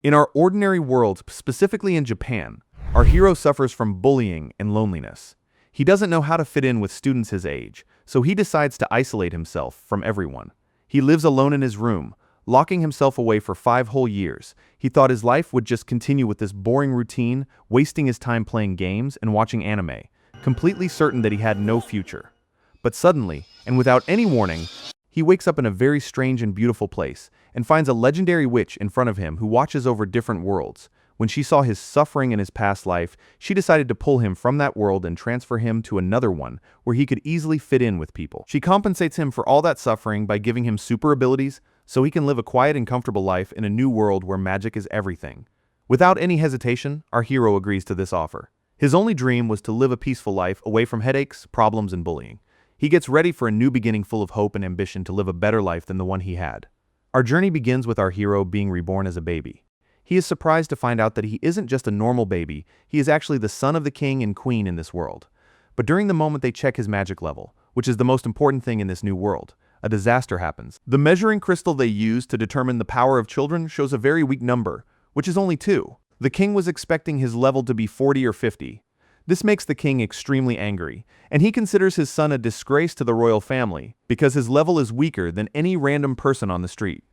In our ordinary world, specifically in Japan, our hero suffers from bullying and loneliness. He doesn't know how to fit in with students his age, so he decides to isolate himself from everyone. He lives alone in his room, locking himself away for 5 whole years. He thought his life would just continue with this boring routine, wasting his time playing games and watching anime, completely certain that he had no future. But suddenly, and without any warning, he wakes up in a very strange and beautiful place, and finds a legendary witch in front of him who watches over different worlds. When she saw his suffering in his past life, she decided to pull him from that world and transfer him to another one, where he could easily fit in with people. She compensates him for all that suffering by giving him super abilities, so he can live a quiet and comfortable life in a new world where magic is everything. Without any hesitation, our hero agrees to this offer. His only dream was to live a peaceful life away from headaches, problems, and bullying. He gets ready for a new beginning full of hope and ambition to live a better life than the one he had. Our journey begins with our hero being reborn as a baby. He is surprised to find out that he isn't just a normal baby, he is actually the son of the king and queen in this world. But during the moment they check his magic level, which is the most important thing in this new world, a disaster happens. The measuring crystal they use to determine the power of children shows a very weak number, which is only 2. The king was expecting his level to be 40 or 50. This makes the king extremely angry, and he considers his son a disgrace to the royal family because his level is weaker than any random person on the street.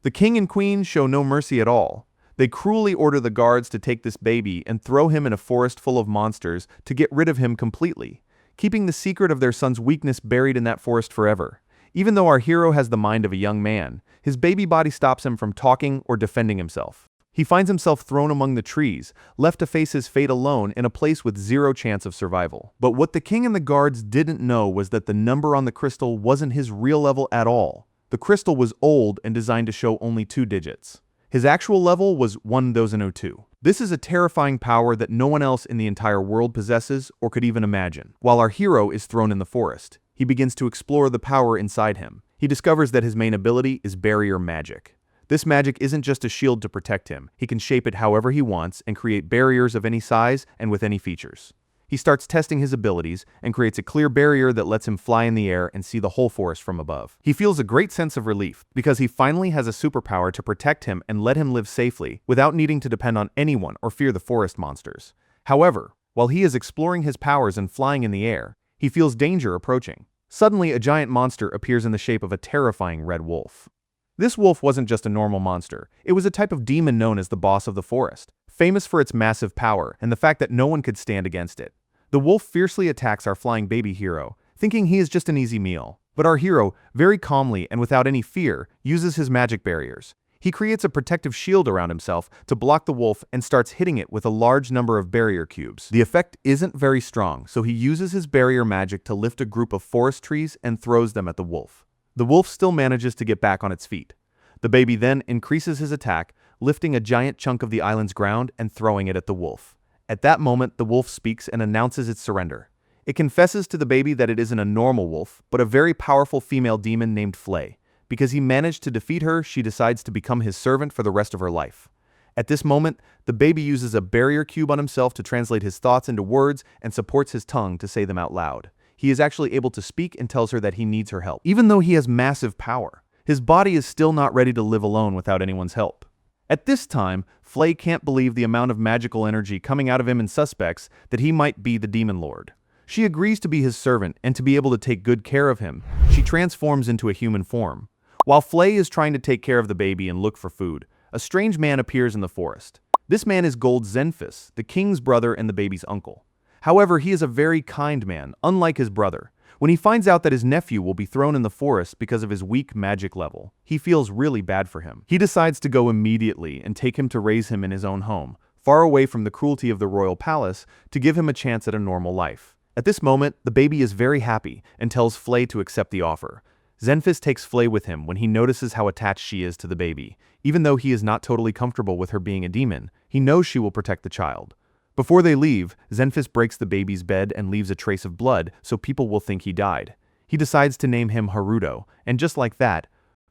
The king and queen show no mercy at all. They cruelly order the guards to take this baby and throw him in a forest full of monsters to get rid of him completely, keeping the secret of their son's weakness buried in that forest forever. Even though our hero has the mind of a young man, his baby body stops him from talking or defending himself. He finds himself thrown among the trees, left to face his fate alone in a place with 0 chance of survival. But what the king and the guards didn't know was that the number on the crystal wasn't his real level at all. The crystal was old and designed to show only 2 digits. His actual level was 1002. This is a terrifying power that no one else in the entire world possesses or could even imagine. While our hero is thrown in the forest, he begins to explore the power inside him. He discovers that his main ability is barrier magic. This magic isn't just a shield to protect him. He can shape it however he wants and create barriers of any size and with any features. He starts testing his abilities and creates a clear barrier that lets him fly in the air and see the whole forest from above. He feels a great sense of relief because he finally has a superpower to protect him and let him live safely without needing to depend on anyone or fear the forest monsters. However, while he is exploring his powers and flying in the air, he feels danger approaching. Suddenly, a giant monster appears in the shape of a terrifying red wolf. This wolf wasn't just a normal monster, it was a type of demon known as the boss of the forest, famous for its massive power and the fact that no one could stand against it. The wolf fiercely attacks our flying baby hero, thinking he is just an easy meal. But our hero, very calmly and without any fear, uses his magic barriers. He creates a protective shield around himself to block the wolf and starts hitting it with a large number of barrier cubes. The effect isn't very strong, so he uses his barrier magic to lift a group of forest trees and throws them at the wolf. The wolf still manages to get back on its feet. The baby then increases his attack, lifting a giant chunk of the island's ground and throwing it at the wolf. At that moment, the wolf speaks and announces its surrender. It confesses to the baby that it isn't a normal wolf, but a very powerful female demon named Flay. Because he managed to defeat her, she decides to become his servant for the rest of her life. At this moment, the baby uses a barrier cube on himself to translate his thoughts into words and supports his tongue to say them out loud. He is actually able to speak and tells her that he needs her help. Even though he has massive power, his body is still not ready to live alone without anyone's help. At this time, Flay can't believe the amount of magical energy coming out of him and suspects that he might be the Demon Lord. She agrees to be his servant and to be able to take good care of him. She transforms into a human form. While Flay is trying to take care of the baby and look for food, a strange man appears in the forest. This man is Gold Zenfis, the king's brother and the baby's uncle. However, he is a very kind man, unlike his brother. When he finds out that his nephew will be thrown in the forest because of his weak magic level, he feels really bad for him. He decides to go immediately and take him to raise him in his own home, far away from the cruelty of the royal palace, to give him a chance at a normal life. At this moment, the baby is very happy and tells Flay to accept the offer. Zenfis takes Flay with him when he notices how attached she is to the baby. Even though he is not totally comfortable with her being a demon, he knows she will protect the child. Before they leave, Zenfis breaks the baby's bed and leaves a trace of blood so people will think he died. He decides to name him Haruto, and just like that,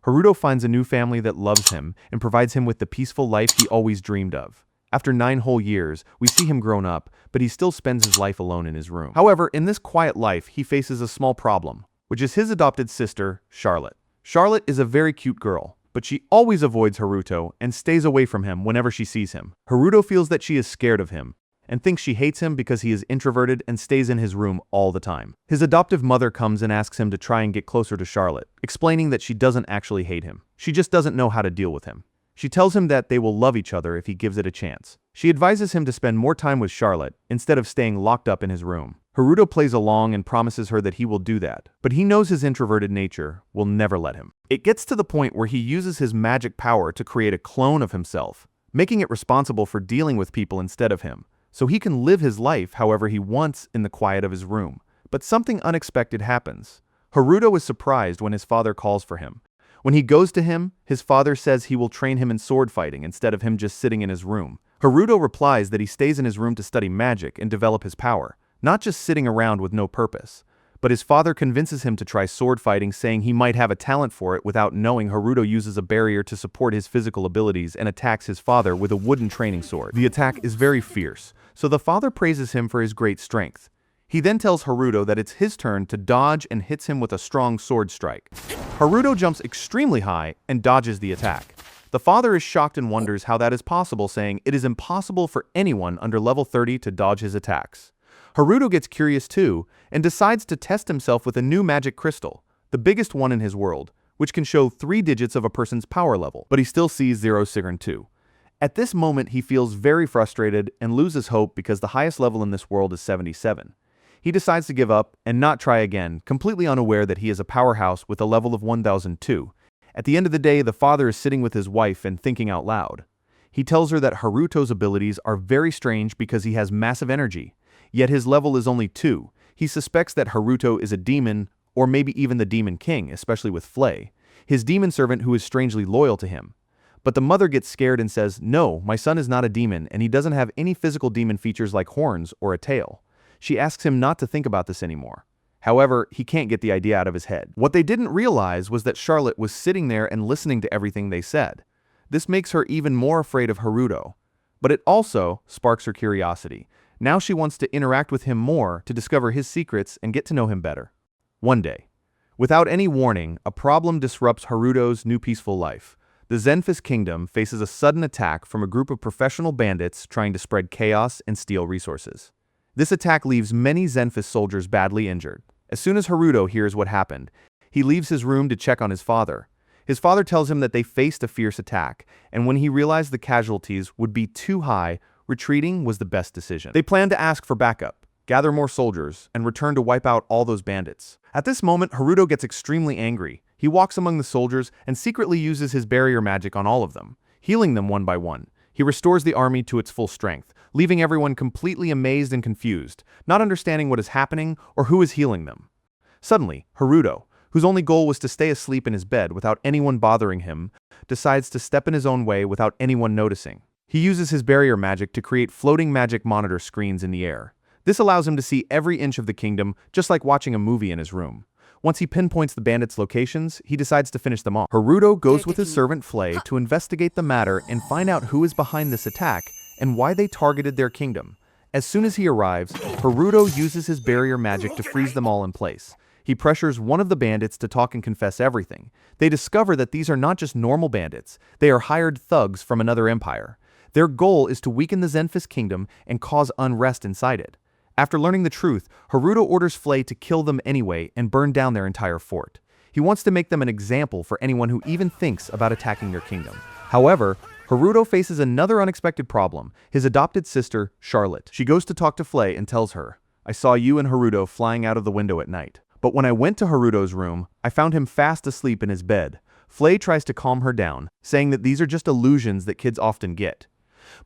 Haruto finds a new family that loves him and provides him with the peaceful life he always dreamed of. After 9 whole years, we see him grown up, but he still spends his life alone in his room. However, in this quiet life, he faces a small problem, which is his adopted sister, Charlotte. Charlotte is a very cute girl, but she always avoids Haruto and stays away from him whenever she sees him. Haruto feels that she is scared of him and thinks she hates him because he is introverted and stays in his room all the time. His adoptive mother comes and asks him to try and get closer to Charlotte, explaining that she doesn't actually hate him. She just doesn't know how to deal with him. She tells him that they will love each other if he gives it a chance. She advises him to spend more time with Charlotte instead of staying locked up in his room. Haruto plays along and promises her that he will do that, but he knows his introverted nature will never let him. It gets to the point where he uses his magic power to create a clone of himself, making it responsible for dealing with people instead of him, so he can live his life however he wants in the quiet of his room. But something unexpected happens. Haruto is surprised when his father calls for him. When he goes to him, his father says he will train him in sword fighting instead of him just sitting in his room. Haruto replies that he stays in his room to study magic and develop his power, not just sitting around with no purpose. But his father convinces him to try sword fighting, saying he might have a talent for it without knowing. Haruto uses a barrier to support his physical abilities and attacks his father with a wooden training sword. The attack is very fierce, so the father praises him for his great strength. He then tells Haruto that it's his turn to dodge and hits him with a strong sword strike. Haruto jumps extremely high and dodges the attack. The father is shocked and wonders how that is possible, saying it is impossible for anyone under level 30 to dodge his attacks. Haruto gets curious too and decides to test himself with a new magic crystal, the biggest one in his world, which can show 3 digits of a person's power level, but he still sees 0 Sigrun 2. At this moment, he feels very frustrated and loses hope because the highest level in this world is 77. He decides to give up and not try again, completely unaware that he is a powerhouse with a level of 1002. At the end of the day, the father is sitting with his wife and thinking out loud. He tells her that Haruto's abilities are very strange because he has massive energy, yet his level is only 2. He suspects that Haruto is a demon, or maybe even the Demon King, especially with Flay, his demon servant who is strangely loyal to him. But the mother gets scared and says, "No, my son is not a demon, and he doesn't have any physical demon features like horns or a tail." She asks him not to think about this anymore. However, he can't get the idea out of his head. What they didn't realize was that Charlotte was sitting there and listening to everything they said. This makes her even more afraid of Haruto. But it also sparks her curiosity. Now she wants to interact with him more to discover his secrets and get to know him better. One day, without any warning, a problem disrupts Haruto's new peaceful life. The Zenfis Kingdom faces a sudden attack from a group of professional bandits trying to spread chaos and steal resources. This attack leaves many Zenfis soldiers badly injured. As soon as Haruto hears what happened, he leaves his room to check on his father. His father tells him that they faced a fierce attack, and when he realized the casualties would be too high, retreating was the best decision. They plan to ask for backup, gather more soldiers, and return to wipe out all those bandits. At this moment, Haruto gets extremely angry. He walks among the soldiers and secretly uses his barrier magic on all of them, healing them one by one. He restores the army to its full strength, leaving everyone completely amazed and confused, not understanding what is happening or who is healing them. Suddenly, Haruto, whose only goal was to stay asleep in his bed without anyone bothering him, decides to step in his own way without anyone noticing. He uses his barrier magic to create floating magic monitor screens in the air. This allows him to see every inch of the kingdom, just like watching a movie in his room. Once he pinpoints the bandits' locations, he decides to finish them off. Haruto goes with his servant Flay to investigate the matter and find out who is behind this attack and why they targeted their kingdom. As soon as he arrives, Haruto uses his barrier magic to freeze them all in place. He pressures one of the bandits to talk and confess everything. They discover that these are not just normal bandits, they are hired thugs from another empire. Their goal is to weaken the Zenfis Kingdom and cause unrest inside it. After learning the truth, Haruto orders Flay to kill them anyway and burn down their entire fort. He wants to make them an example for anyone who even thinks about attacking their kingdom. However, Haruto faces another unexpected problem, his adopted sister, Charlotte. She goes to talk to Flay and tells her, "I saw you and Haruto flying out of the window at night. But when I went to Haruto's room, I found him fast asleep in his bed." Flay tries to calm her down, saying that these are just illusions that kids often get.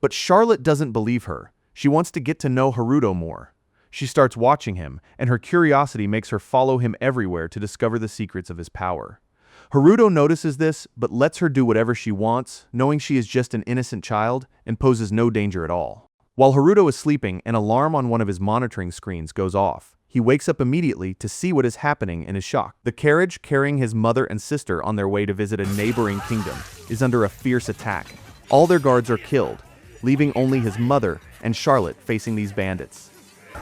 But Charlotte doesn't believe her. She wants to get to know Haruto more. She starts watching him, and her curiosity makes her follow him everywhere to discover the secrets of his power. Haruto notices this, but lets her do whatever she wants, knowing she is just an innocent child and poses no danger at all. While Haruto is sleeping, an alarm on one of his monitoring screens goes off. He wakes up immediately to see what is happening and is shocked. The carriage carrying his mother and sister on their way to visit a neighboring kingdom is under a fierce attack. All their guards are killed, leaving only his mother and Charlotte facing these bandits.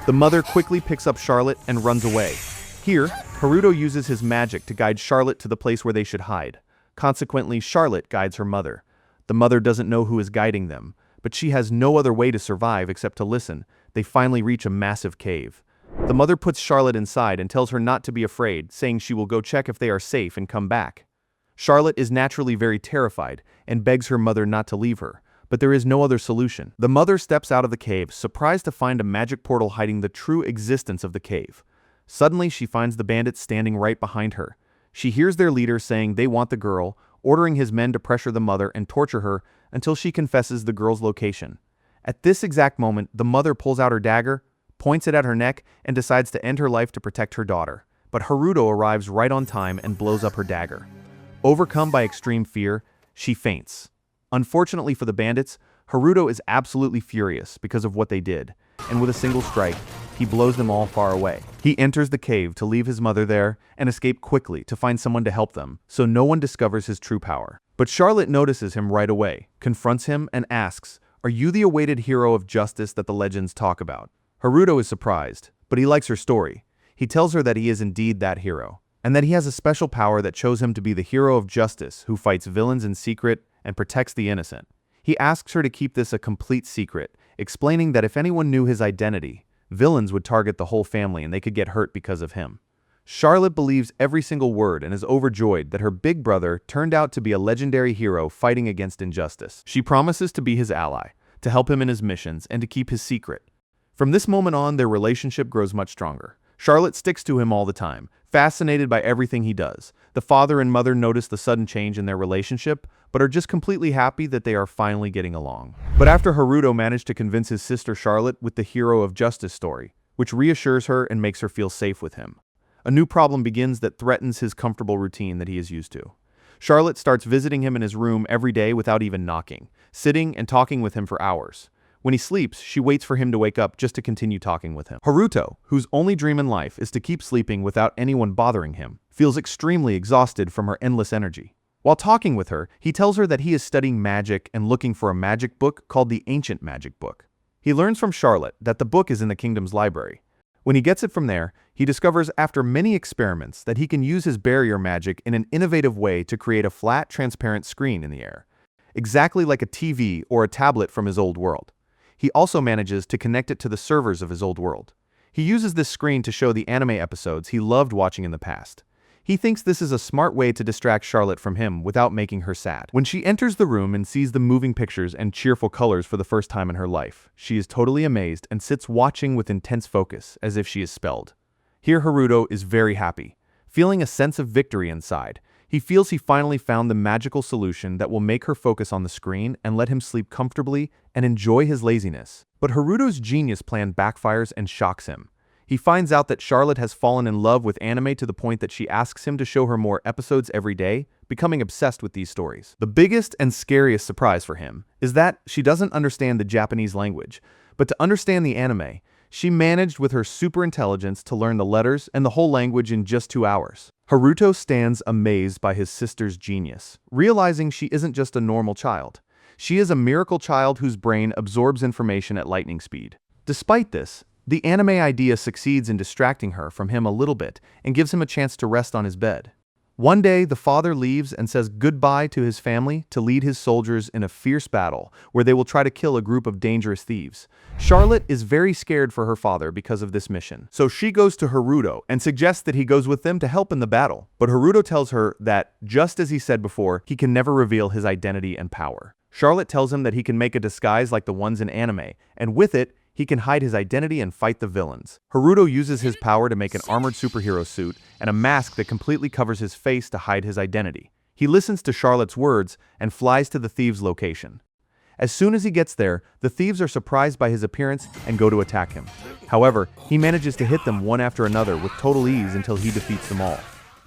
The mother quickly picks up Charlotte and runs away. Here, Haruto uses his magic to guide Charlotte to the place where they should hide. Consequently, Charlotte guides her mother. The mother doesn't know who is guiding them, but she has no other way to survive except to listen. They finally reach a massive cave. The mother puts Charlotte inside and tells her not to be afraid, saying she will go check if they are safe and come back. Charlotte is naturally very terrified and begs her mother not to leave her, but there is no other solution. The mother steps out of the cave, surprised to find a magic portal hiding the true existence of the cave. Suddenly, she finds the bandits standing right behind her. She hears their leader saying they want the girl, ordering his men to pressure the mother and torture her until she confesses the girl's location. At this exact moment, the mother pulls out her dagger, points it at her neck, and decides to end her life to protect her daughter. But Haruto arrives right on time and blows up her dagger. Overcome by extreme fear, she faints. Unfortunately for the bandits, Haruto is absolutely furious because of what they did, and with a single strike, he blows them all far away. He enters the cave to leave his mother there and escape quickly to find someone to help them, so no one discovers his true power. But Charlotte notices him right away, confronts him, and asks, "Are you the awaited hero of justice that the legends talk about?" Haruto is surprised, but he likes her story. He tells her that he is indeed that hero, and that he has a special power that chose him to be the hero of justice who fights villains in secret and protects the innocent. He asks her to keep this a complete secret, explaining that if anyone knew his identity, villains would target the whole family and they could get hurt because of him. Charlotte believes every single word and is overjoyed that her big brother turned out to be a legendary hero fighting against injustice. She promises to be his ally, to help him in his missions, and to keep his secret. From this moment on, their relationship grows much stronger. Charlotte sticks to him all the time, fascinated by everything he does. The father and mother notice the sudden change in their relationship, but are just completely happy that they are finally getting along. But after Haruto managed to convince his sister Charlotte with the hero of justice story, which reassures her and makes her feel safe with him, a new problem begins that threatens his comfortable routine that he is used to. Charlotte starts visiting him in his room every day without even knocking, sitting and talking with him for hours. When he sleeps, she waits for him to wake up just to continue talking with him. Haruto, whose only dream in life is to keep sleeping without anyone bothering him, feels extremely exhausted from her endless energy. While talking with her, he tells her that he is studying magic and looking for a magic book called the Ancient Magic Book. He learns from Charlotte that the book is in the kingdom's library. When he gets it from there, he discovers after many experiments that he can use his barrier magic in an innovative way to create a flat, transparent screen in the air, exactly like a TV or a tablet from his old world. He also manages to connect it to the servers of his old world. He uses this screen to show the anime episodes he loved watching in the past. He thinks this is a smart way to distract Charlotte from him without making her sad. When she enters the room and sees the moving pictures and cheerful colors for the first time in her life, she is totally amazed and sits watching with intense focus, as if she is spelled. Here Haruto is very happy, feeling a sense of victory inside. He feels he finally found the magical solution that will make her focus on the screen and let him sleep comfortably and enjoy his laziness. But Haruto's genius plan backfires and shocks him. He finds out that Charlotte has fallen in love with anime to the point that she asks him to show her more episodes every day, becoming obsessed with these stories. The biggest and scariest surprise for him is that she doesn't understand the Japanese language, but to understand the anime, she managed with her super intelligence to learn the letters and the whole language in just 2 hours. Haruto stands amazed by his sister's genius, realizing she isn't just a normal child. She is a miracle child whose brain absorbs information at lightning speed. Despite this, the anime idea succeeds in distracting her from him a little bit and gives him a chance to rest on his bed. One day, the father leaves and says goodbye to his family to lead his soldiers in a fierce battle where they will try to kill a group of dangerous thieves. Charlotte is very scared for her father because of this mission, so she goes to Haruto and suggests that he goes with them to help in the battle. But Haruto tells her that, just as he said before, he can never reveal his identity and power. Charlotte tells him that he can make a disguise like the ones in anime, and with it, he can hide his identity and fight the villains. Haruto uses his power to make an armored superhero suit and a mask that completely covers his face to hide his identity. He listens to Charlotte's words and flies to the thieves' location. As soon as he gets there, the thieves are surprised by his appearance and go to attack him. However, he manages to hit them one after another with total ease until he defeats them all.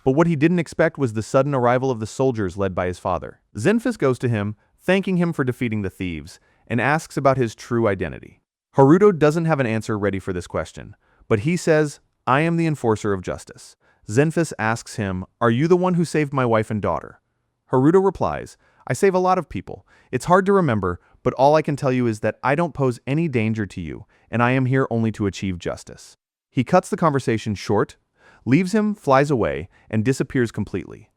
But what he didn't expect was the sudden arrival of the soldiers led by his father. Zenfis goes to him, thanking him for defeating the thieves, and asks about his true identity. Haruto doesn't have an answer ready for this question, but he says, "I am the enforcer of justice." Zenfis asks him, "Are you the one who saved my wife and daughter?" Haruto replies, "I save a lot of people. It's hard to remember, but all I can tell you is that I don't pose any danger to you, and I am here only to achieve justice." He cuts the conversation short, leaves him, flies away, and disappears completely.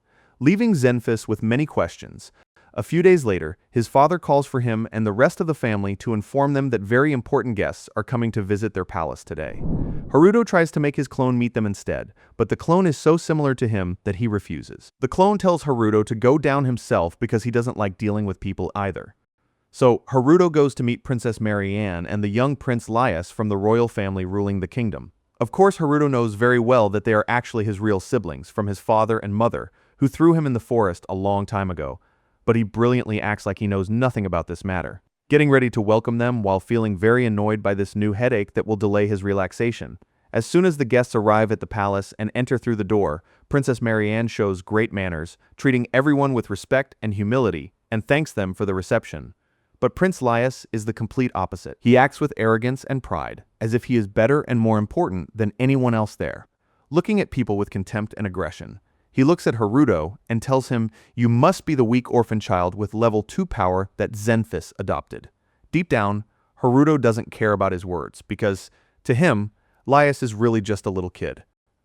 leaving Zenfis with many questions. A few days later, his father calls for him and the rest of the family to inform them that very important guests are coming to visit their palace today. Haruto tries to make his clone meet them instead, but the clone is so similar to him that he refuses. The clone tells Haruto to go down himself because he doesn't like dealing with people either. So, Haruto goes to meet Princess Marianne and the young Prince Laius from the royal family ruling the kingdom. Of course, Haruto knows very well that they are actually his real siblings from his father and mother, who threw him in the forest a long time ago, but he brilliantly acts like he knows nothing about this matter, getting ready to welcome them while feeling very annoyed by this new headache that will delay his relaxation. As soon as the guests arrive at the palace and enter through the door, Princess Marianne shows great manners, treating everyone with respect and humility, and thanks them for the reception. But Prince Laius is the complete opposite. He acts with arrogance and pride, as if he is better and more important than anyone else there, looking at people with contempt and aggression. He looks at Haruto and tells him, "You must be the weak orphan child with level 2 power that Zenfis adopted." Deep down, Haruto doesn't care about his words, because, to him, Laius is really just a little kid.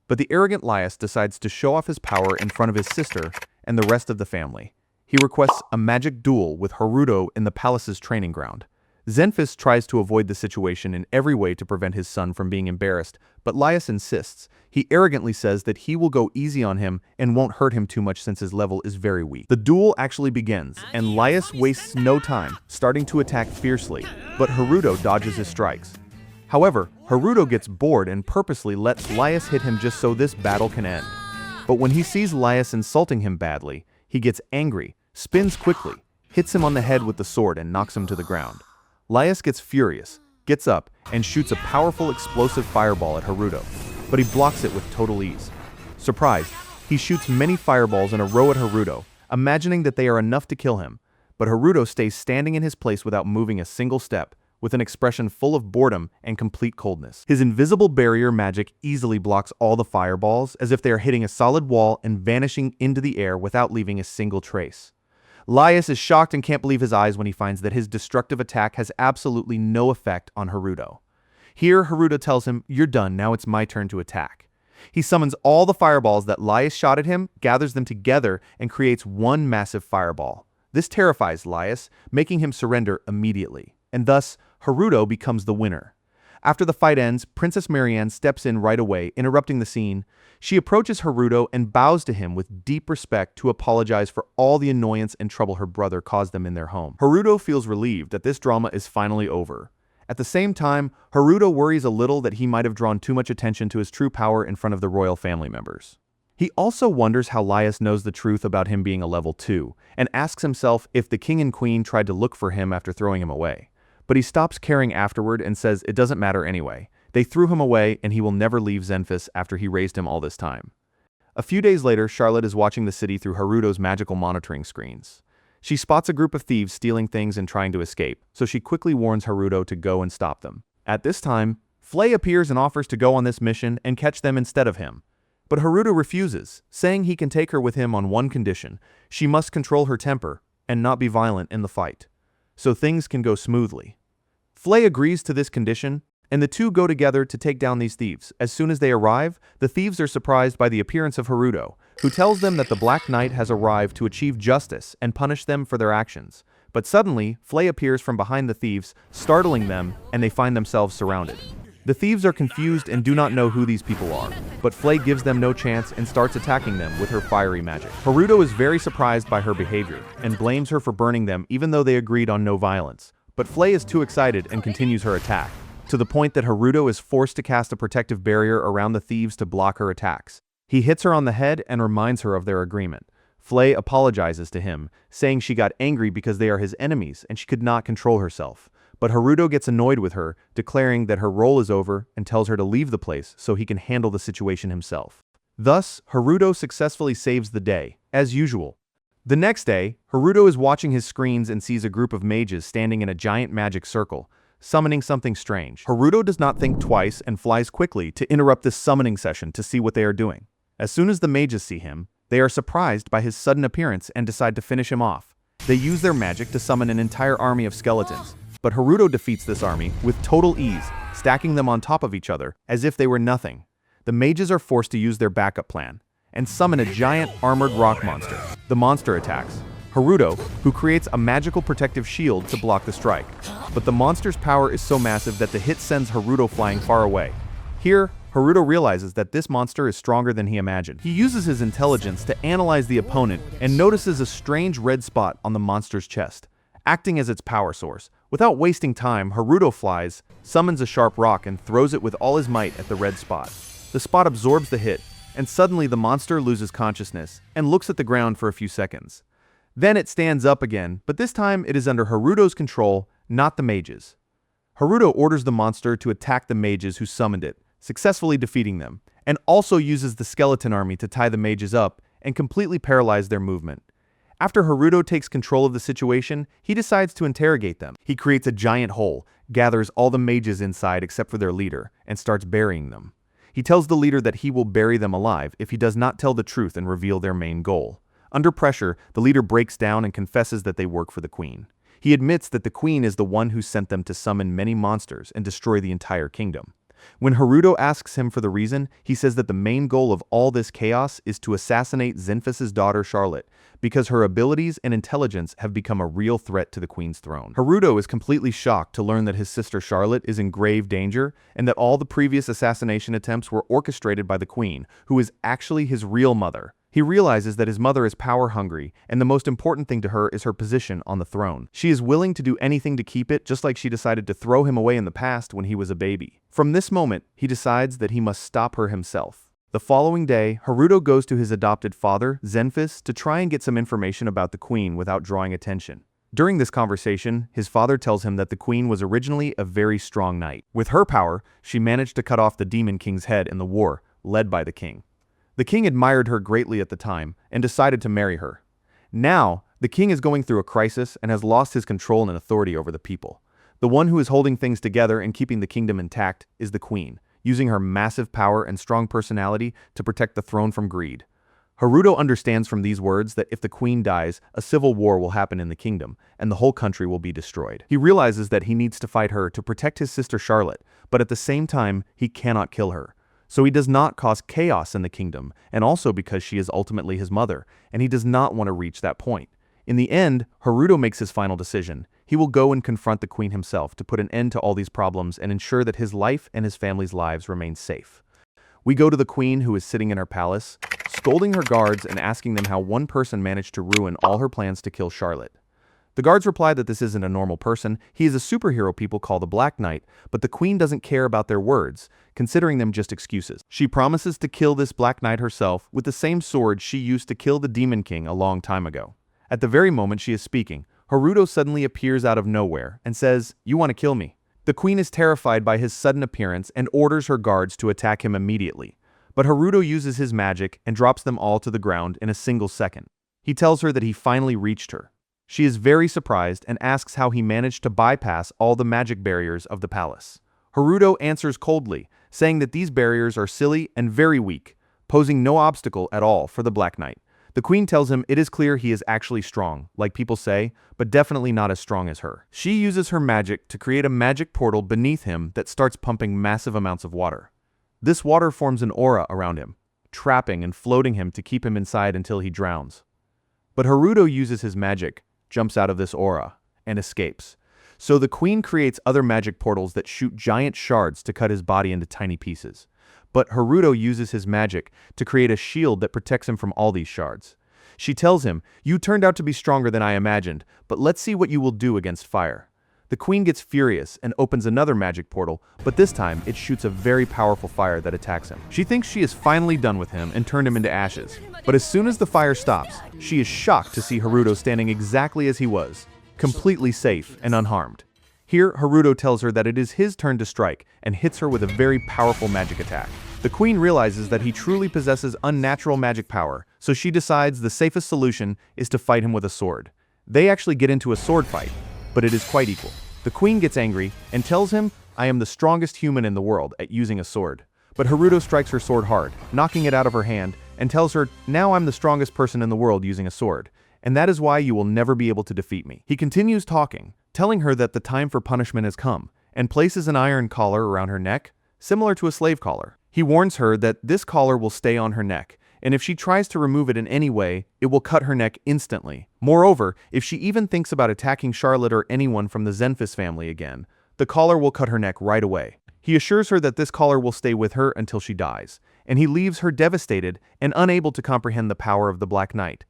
But the arrogant Laius decides to show off his power in front of his sister and the rest of the family. He requests a magic duel with Haruto in the palace's training ground. Zenfis tries to avoid the situation in every way to prevent his son from being embarrassed, but Laius insists. He arrogantly says that he will go easy on him and won't hurt him too much since his level is very weak. The duel actually begins, and Laius wastes no time, starting to attack fiercely, but Haruto dodges his strikes. However, Haruto gets bored and purposely lets Laius hit him just so this battle can end. But when he sees Laius insulting him badly, he gets angry, spins quickly, hits him on the head with the sword and knocks him to the ground. Laius gets furious, gets up, and shoots a powerful explosive fireball at Haruto, but he blocks it with total ease. Surprised, he shoots many fireballs in a row at Haruto, imagining that they are enough to kill him, but Haruto stays standing in his place without moving a single step, with an expression full of boredom and complete coldness. His invisible barrier magic easily blocks all the fireballs, as if they are hitting a solid wall and vanishing into the air without leaving a single trace. Laius is shocked and can't believe his eyes when he finds that his destructive attack has absolutely no effect on Haruto. Here, Haruto tells him, "You're done, now it's my turn to attack." He summons all the fireballs that Laius shot at him, gathers them together, and creates one massive fireball. This terrifies Laius, making him surrender immediately, and thus, Haruto becomes the winner. After the fight ends, Princess Marianne steps in right away, interrupting the scene. She approaches Haruto and bows to him with deep respect to apologize for all the annoyance and trouble her brother caused them in their home. Haruto feels relieved that this drama is finally over. At the same time, Haruto worries a little that he might have drawn too much attention to his true power in front of the royal family members. He also wonders how Laius knows the truth about him being a level 2, and asks himself if the king and queen tried to look for him after throwing him away. But he stops caring afterward and says it doesn't matter anyway. They threw him away and he will never leave Zenfis after he raised him all this time. A few days later, Charlotte is watching the city through Haruto's magical monitoring screens. She spots a group of thieves stealing things and trying to escape, so she quickly warns Haruto to go and stop them. At this time, Flay appears and offers to go on this mission and catch them instead of him. But Haruto refuses, saying he can take her with him on one condition: she must control her temper and not be violent in the fight, so things can go smoothly. Flay agrees to this condition, and the two go together to take down these thieves. As soon as they arrive, the thieves are surprised by the appearance of Haruto, who tells them that the Black Knight has arrived to achieve justice and punish them for their actions. But suddenly, Flay appears from behind the thieves, startling them, and they find themselves surrounded. The thieves are confused and do not know who these people are, but Flay gives them no chance and starts attacking them with her fiery magic. Haruto is very surprised by her behavior and blames her for burning them even though they agreed on no violence. But Flay is too excited and continues her attack, to the point that Haruto is forced to cast a protective barrier around the thieves to block her attacks. He hits her on the head and reminds her of their agreement. Flay apologizes to him, saying she got angry because they are his enemies and she could not control herself. But Haruto gets annoyed with her, declaring that her role is over and tells her to leave the place so he can handle the situation himself. Thus, Haruto successfully saves the day, as usual. The next day, Haruto is watching his screens and sees a group of mages standing in a giant magic circle, summoning something strange. Haruto does not think twice and flies quickly to interrupt this summoning session to see what they are doing. As soon as the mages see him, they are surprised by his sudden appearance and decide to finish him off. They use their magic to summon an entire army of skeletons, but Haruto defeats this army with total ease, stacking them on top of each other as if they were nothing. The mages are forced to use their backup plan, and summon a giant armored rock monster. The monster attacks Haruto, who creates a magical protective shield to block the strike. But the monster's power is so massive that the hit sends Haruto flying far away. Here, Haruto realizes that this monster is stronger than he imagined. He uses his intelligence to analyze the opponent and notices a strange red spot on the monster's chest, acting as its power source. Without wasting time, Haruto flies, summons a sharp rock, and throws it with all his might at the red spot. The spot absorbs the hit, and suddenly the monster loses consciousness and looks at the ground for a few seconds. Then it stands up again, but this time it is under Haruto's control, not the mages. Haruto orders the monster to attack the mages who summoned it, successfully defeating them, and also uses the skeleton army to tie the mages up and completely paralyze their movement. After Haruto takes control of the situation, he decides to interrogate them. He creates a giant hole, gathers all the mages inside except for their leader, and starts burying them. He tells the leader that he will bury them alive if he does not tell the truth and reveal their main goal. Under pressure, the leader breaks down and confesses that they work for the queen. He admits that the queen is the one who sent them to summon many monsters and destroy the entire kingdom. When Haruto asks him for the reason, he says that the main goal of all this chaos is to assassinate Zenfis' daughter Charlotte, because her abilities and intelligence have become a real threat to the queen's throne. Haruto is completely shocked to learn that his sister Charlotte is in grave danger, and that all the previous assassination attempts were orchestrated by the queen, who is actually his real mother. He realizes that his mother is power-hungry, and the most important thing to her is her position on the throne. She is willing to do anything to keep it, just like she decided to throw him away in the past when he was a baby. From this moment, he decides that he must stop her himself. The following day, Haruto goes to his adopted father, Zenfis, to try and get some information about the queen without drawing attention. During this conversation, his father tells him that the queen was originally a very strong knight. With her power, she managed to cut off the demon king's head in the war, led by the king. The king admired her greatly at the time and decided to marry her. Now, the king is going through a crisis and has lost his control and authority over the people. The one who is holding things together and keeping the kingdom intact is the queen, using her massive power and strong personality to protect the throne from greed. Haruto understands from these words that if the queen dies, a civil war will happen in the kingdom, and the whole country will be destroyed. He realizes that he needs to fight her to protect his sister Charlotte, but at the same time, he cannot kill her. So he does not cause chaos in the kingdom, and also because she is ultimately his mother, and he does not want to reach that point. In the end, Haruto makes his final decision. He will go and confront the queen himself to put an end to all these problems and ensure that his life and his family's lives remain safe. We go to the queen, who is sitting in her palace, scolding her guards and asking them how one person managed to ruin all her plans to kill Charlotte. The guards reply that this isn't a normal person, he is a superhero people call the Black Knight, but the queen doesn't care about their words, considering them just excuses. She promises to kill this Black Knight herself with the same sword she used to kill the Demon King a long time ago. At the very moment she is speaking, Haruto suddenly appears out of nowhere and says, "You want to kill me?" The queen is terrified by his sudden appearance and orders her guards to attack him immediately. But Haruto uses his magic and drops them all to the ground in a single second. He tells her that he finally reached her. She is very surprised and asks how he managed to bypass all the magic barriers of the palace. Haruto answers coldly, saying that these barriers are silly and very weak, posing no obstacle at all for the Black Knight. The queen tells him it is clear he is actually strong, like people say, but definitely not as strong as her. She uses her magic to create a magic portal beneath him that starts pumping massive amounts of water. This water forms an aura around him, trapping and floating him to keep him inside until he drowns. But Haruto uses his magic, jumps out of this aura, and escapes. So the queen creates other magic portals that shoot giant shards to cut his body into tiny pieces. But Haruto uses his magic to create a shield that protects him from all these shards. She tells him, "You turned out to be stronger than I imagined, but let's see what you will do against fire." The queen gets furious and opens another magic portal, but this time it shoots a very powerful fire that attacks him. She thinks she is finally done with him and turned him into ashes. But as soon as the fire stops, she is shocked to see Haruto standing exactly as he was, completely safe and unharmed. Here, Haruto tells her that it is his turn to strike and hits her with a very powerful magic attack. The queen realizes that he truly possesses unnatural magic power, so she decides the safest solution is to fight him with a sword. They actually get into a sword fight, but it is quite equal. The queen gets angry and tells him, "I am the strongest human in the world at using a sword." But Haruto strikes her sword hard, knocking it out of her hand, and tells her, "Now I'm the strongest person in the world using a sword, and that is why you will never be able to defeat me." He continues talking, telling her that the time for punishment has come, and places an iron collar around her neck, similar to a slave collar. He warns her that this collar will stay on her neck, and if she tries to remove it in any way, it will cut her neck instantly. Moreover, if she even thinks about attacking Charlotte or anyone from the Zenfis family again, the caller will cut her neck right away. He assures her that this caller will stay with her until she dies, and he leaves her devastated and unable to comprehend the power of the Black Knight.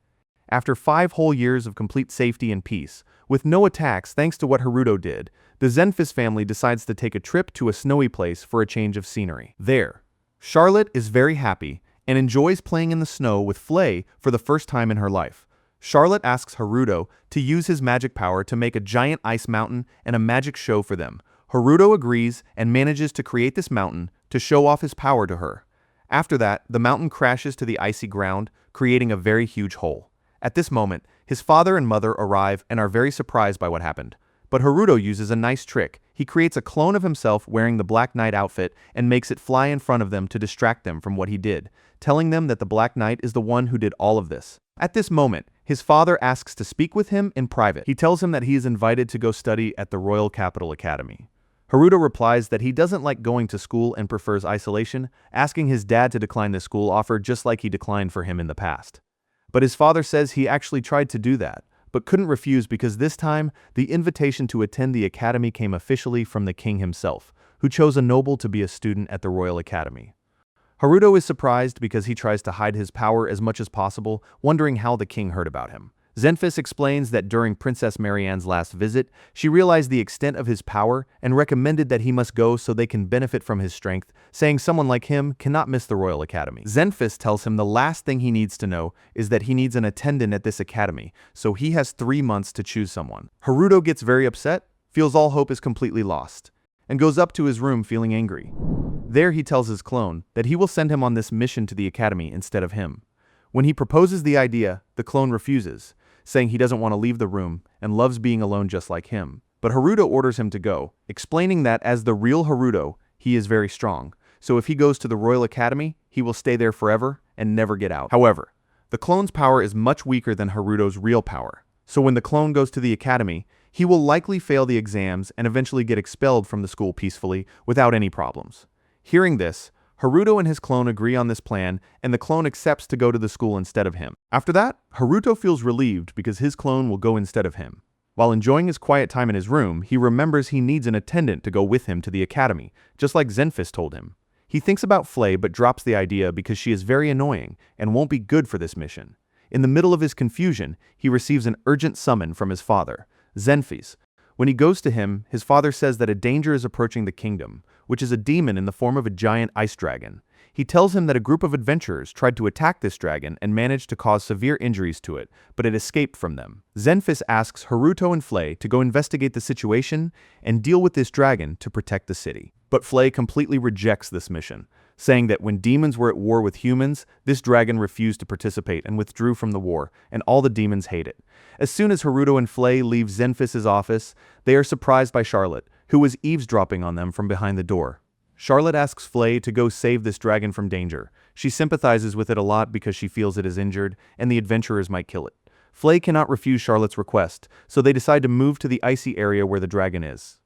After 5 whole years of complete safety and peace, with no attacks thanks to what Haruto did, the Zenfis family decides to take a trip to a snowy place for a change of scenery. There, Charlotte is very happy and enjoys playing in the snow with Flay for the first time in her life. Charlotte asks Haruto to use his magic power to make a giant ice mountain and a magic show for them. Haruto agrees and manages to create this mountain to show off his power to her. After that, the mountain crashes to the icy ground, creating a very huge hole. At this moment, his father and mother arrive and are very surprised by what happened. But Haruto uses a nice trick. He creates a clone of himself wearing the Black Knight outfit and makes it fly in front of them to distract them from what he did, telling them that the Black Knight is the one who did all of this. At this moment, his father asks to speak with him in private. He tells him that he is invited to go study at the Royal Capital Academy. Haruto replies that he doesn't like going to school and prefers isolation, asking his dad to decline the school offer just like he declined for him in the past. But his father says he actually tried to do that, but couldn't refuse because this time, the invitation to attend the academy came officially from the king himself, who chose a noble to be a student at the Royal Academy. Haruto is surprised because he tries to hide his power as much as possible, wondering how the king heard about him. Zenfis explains that during Princess Marianne's last visit, she realized the extent of his power and recommended that he must go so they can benefit from his strength, saying someone like him cannot miss the Royal Academy. Zenfis tells him the last thing he needs to know is that he needs an attendant at this academy, so he has 3 months to choose someone. Haruto gets very upset, feels all hope is completely lost, and goes up to his room feeling angry. There he tells his clone that he will send him on this mission to the academy instead of him. When he proposes the idea, the clone refuses, saying he doesn't want to leave the room and loves being alone just like him. But Haruto orders him to go, explaining that as the real Haruto, he is very strong, so if he goes to the Royal Academy, he will stay there forever and never get out. However, the clone's power is much weaker than Haruto's real power, so when the clone goes to the academy, he will likely fail the exams and eventually get expelled from the school peacefully without any problems. Hearing this, Haruto and his clone agree on this plan, and the clone accepts to go to the school instead of him. After that, Haruto feels relieved because his clone will go instead of him. While enjoying his quiet time in his room, he remembers he needs an attendant to go with him to the academy, just like Zenfis told him. He thinks about Flay but drops the idea because she is very annoying and won't be good for this mission. In the middle of his confusion, he receives an urgent summon from his father, Zenfis. When he goes to him, his father says that a danger is approaching the kingdom, which is a demon in the form of a giant ice dragon. He tells him that a group of adventurers tried to attack this dragon and managed to cause severe injuries to it, but it escaped from them. Zenfis asks Haruto and Flay to go investigate the situation and deal with this dragon to protect the city. But Flay completely rejects this mission, saying that when demons were at war with humans, this dragon refused to participate and withdrew from the war, and all the demons hate it. As soon as Haruto and Flay leave Zenfis' office, they are surprised by Charlotte, who was eavesdropping on them from behind the door. Charlotte asks Flay to go save this dragon from danger. She sympathizes with it a lot because she feels it is injured, and the adventurers might kill it. Flay cannot refuse Charlotte's request, so they decide to move to the icy area where the dragon is.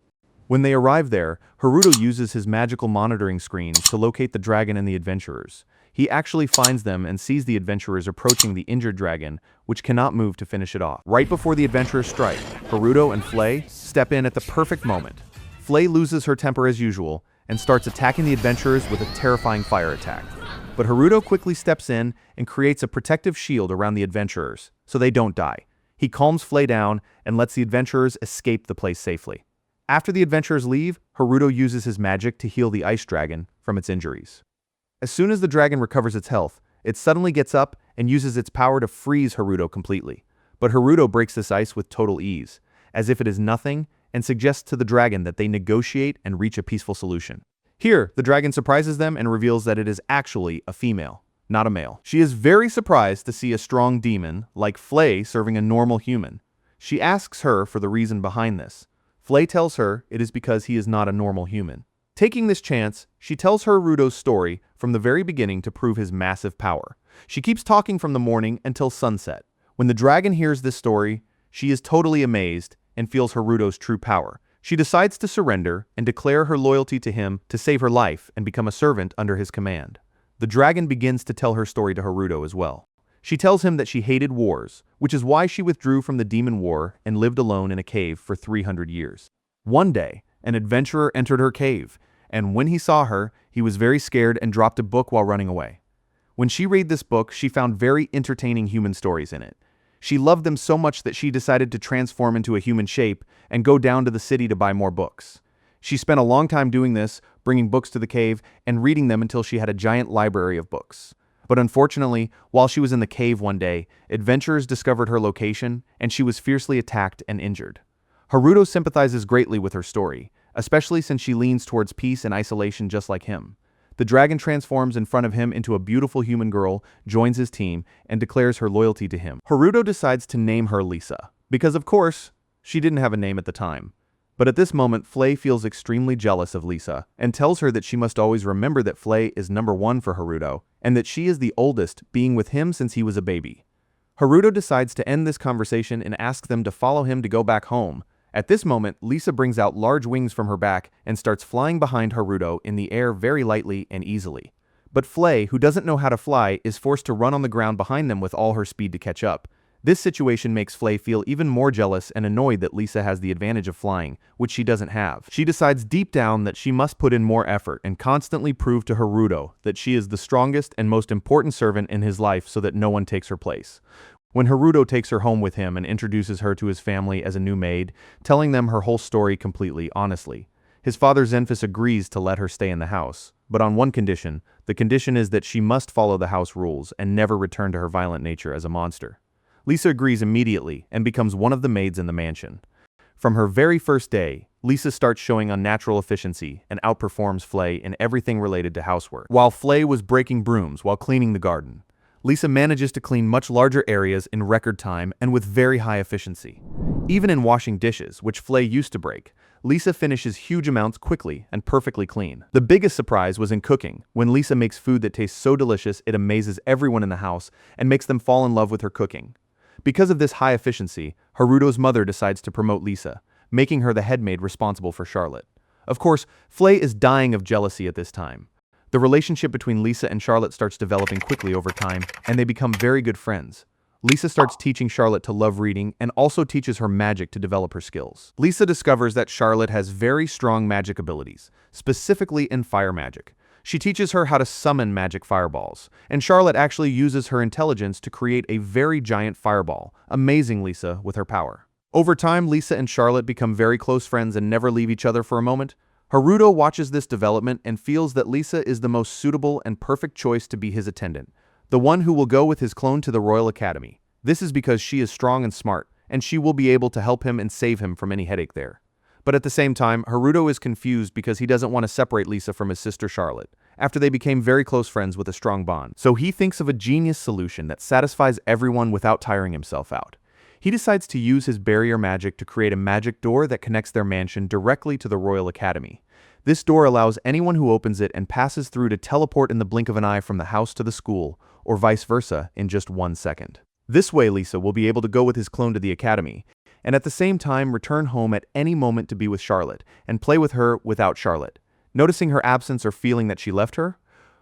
When they arrive there, Haruto uses his magical monitoring screens to locate the dragon and the adventurers. He actually finds them and sees the adventurers approaching the injured dragon, which cannot move to finish it off. Right before the adventurers strike, Haruto and Flay step in at the perfect moment. Flay loses her temper as usual and starts attacking the adventurers with a terrifying fire attack. But Haruto quickly steps in and creates a protective shield around the adventurers, so they don't die. He calms Flay down and lets the adventurers escape the place safely. After the adventurers leave, Haruto uses his magic to heal the ice dragon from its injuries. As soon as the dragon recovers its health, it suddenly gets up and uses its power to freeze Haruto completely. But Haruto breaks this ice with total ease, as if it is nothing, and suggests to the dragon that they negotiate and reach a peaceful solution. Here, the dragon surprises them and reveals that it is actually a female, not a male. She is very surprised to see a strong demon like Flay serving a normal human. She asks her for the reason behind this. Flay tells her it is because he is not a normal human. Taking this chance, she tells her Haruto's story from the very beginning to prove his massive power. She keeps talking from the morning until sunset. When the dragon hears this story, she is totally amazed and feels Haruto's true power. She decides to surrender and declare her loyalty to him to save her life and become a servant under his command. The dragon begins to tell her story to Haruto as well. She tells him that she hated wars, which is why she withdrew from the demon war and lived alone in a cave for 300 years. One day, an adventurer entered her cave, and when he saw her, he was very scared and dropped a book while running away. When she read this book, she found very entertaining human stories in it. She loved them so much that she decided to transform into a human shape and go down to the city to buy more books. She spent a long time doing this, bringing books to the cave and reading them until she had a giant library of books. But unfortunately, while she was in the cave one day, adventurers discovered her location and she was fiercely attacked and injured. Haruto sympathizes greatly with her story, especially since she leans towards peace and isolation just like him. The dragon transforms in front of him into a beautiful human girl, joins his team, and declares her loyalty to him. Haruto decides to name her Lisa, because of course, she didn't have a name at the time. But at this moment, Flay feels extremely jealous of Lisa and tells her that she must always remember that Flay is number one for Haruto and that she is the oldest, being with him since he was a baby. Haruto decides to end this conversation and ask them to follow him to go back home. At this moment, Lisa brings out large wings from her back and starts flying behind Haruto in the air very lightly and easily. But Flay, who doesn't know how to fly, is forced to run on the ground behind them with all her speed to catch up. This situation makes Flay feel even more jealous and annoyed that Lisa has the advantage of flying, which she doesn't have. She decides deep down that she must put in more effort and constantly prove to Haruto that she is the strongest and most important servant in his life so that no one takes her place. When Haruto takes her home with him and introduces her to his family as a new maid, telling them her whole story completely honestly, his father Zenfis agrees to let her stay in the house, but on one condition. The condition is that she must follow the house rules and never return to her violent nature as a monster. Lisa agrees immediately and becomes one of the maids in the mansion. From her very first day, Lisa starts showing unnatural efficiency and outperforms Flay in everything related to housework. While Flay was breaking brooms while cleaning the garden, Lisa manages to clean much larger areas in record time and with very high efficiency. Even in washing dishes, which Flay used to break, Lisa finishes huge amounts quickly and perfectly clean. The biggest surprise was in cooking, when Lisa makes food that tastes so delicious it amazes everyone in the house and makes them fall in love with her cooking. Because of this high efficiency, Haruto's mother decides to promote Lisa, making her the head maid responsible for Charlotte. Of course, Flay is dying of jealousy at this time. The relationship between Lisa and Charlotte starts developing quickly over time, and they become very good friends. Lisa starts teaching Charlotte to love reading and also teaches her magic to develop her skills. Lisa discovers that Charlotte has very strong magic abilities, specifically in fire magic. She teaches her how to summon magic fireballs, and Charlotte actually uses her intelligence to create a very giant fireball, amazing Lisa with her power. Over time, Lisa and Charlotte become very close friends and never leave each other for a moment. Haruto watches this development and feels that Lisa is the most suitable and perfect choice to be his attendant, the one who will go with his clone to the Royal Academy. This is because she is strong and smart, and she will be able to help him and save him from any headache there. But at the same time, Haruto is confused because he doesn't want to separate Lisa from his sister Charlotte, after they became very close friends with a strong bond. So he thinks of a genius solution that satisfies everyone without tiring himself out. He decides to use his barrier magic to create a magic door that connects their mansion directly to the Royal Academy. This door allows anyone who opens it and passes through to teleport in the blink of an eye from the house to the school, or vice versa, in just 1 second. This way, Lisa will be able to go with his clone to the academy, and at the same time return home at any moment to be with Charlotte, and play with her without Charlotte. Noticing her absence or feeling that she left her,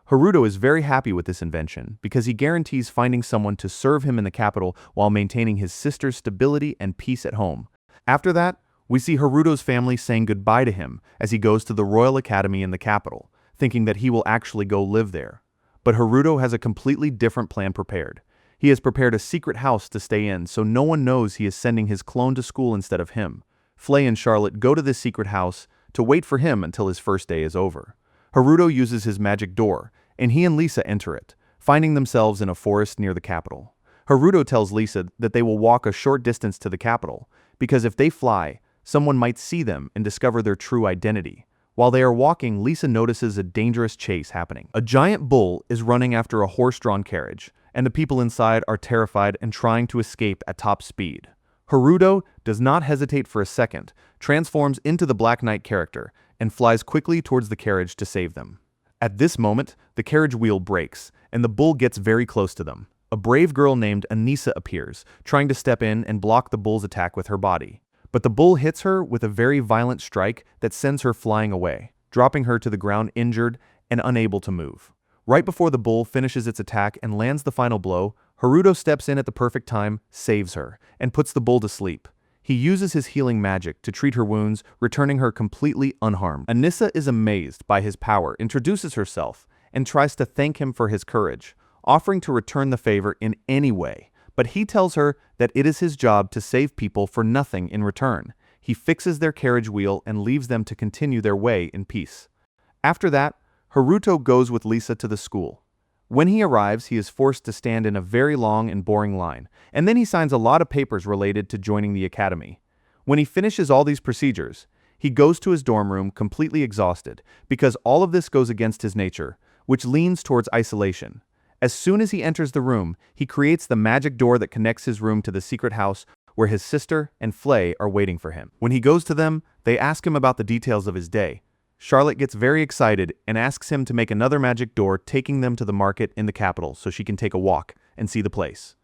Haruto is very happy with this invention because he guarantees finding someone to serve him in the capital while maintaining his sister's stability and peace at home. After that, we see Haruto's family saying goodbye to him as he goes to the Royal Academy in the capital, thinking that he will actually go live there. But Haruto has a completely different plan prepared. He has prepared a secret house to stay in so no one knows he is sending his clone to school instead of him. Flay and Charlotte go to this secret house to wait for him until his first day is over. Haruto uses his magic door, and he and Lisa enter it, finding themselves in a forest near the capital. Haruto tells Lisa that they will walk a short distance to the capital, because if they fly, someone might see them and discover their true identity. While they are walking, Lisa notices a dangerous chase happening. A giant bull is running after a horse-drawn carriage, and the people inside are terrified and trying to escape at top speed. Haruto does not hesitate for a second, transforms into the Black Knight character, and flies quickly towards the carriage to save them. At this moment, the carriage wheel breaks, and the bull gets very close to them. A brave girl named Anissa appears, trying to step in and block the bull's attack with her body. But the bull hits her with a very violent strike that sends her flying away, dropping her to the ground injured and unable to move. Right before the bull finishes its attack and lands the final blow, Haruto steps in at the perfect time, saves her, and puts the bull to sleep. He uses his healing magic to treat her wounds, returning her completely unharmed. Anissa is amazed by his power, introduces herself, and tries to thank him for his courage, offering to return the favor in any way. But he tells her that it is his job to save people for nothing in return. He fixes their carriage wheel and leaves them to continue their way in peace. After that, Haruto goes with Lisa to the school. When he arrives, he is forced to stand in a very long and boring line, and then he signs a lot of papers related to joining the academy. When he finishes all these procedures, he goes to his dorm room completely exhausted, because all of this goes against his nature, which leans towards isolation. As soon as he enters the room, he creates the magic door that connects his room to the secret house where his sister and Flay are waiting for him. When he goes to them, they ask him about the details of his day. Charlotte gets very excited and asks him to make another magic door taking them to the market in the capital so she can take a walk and see the place.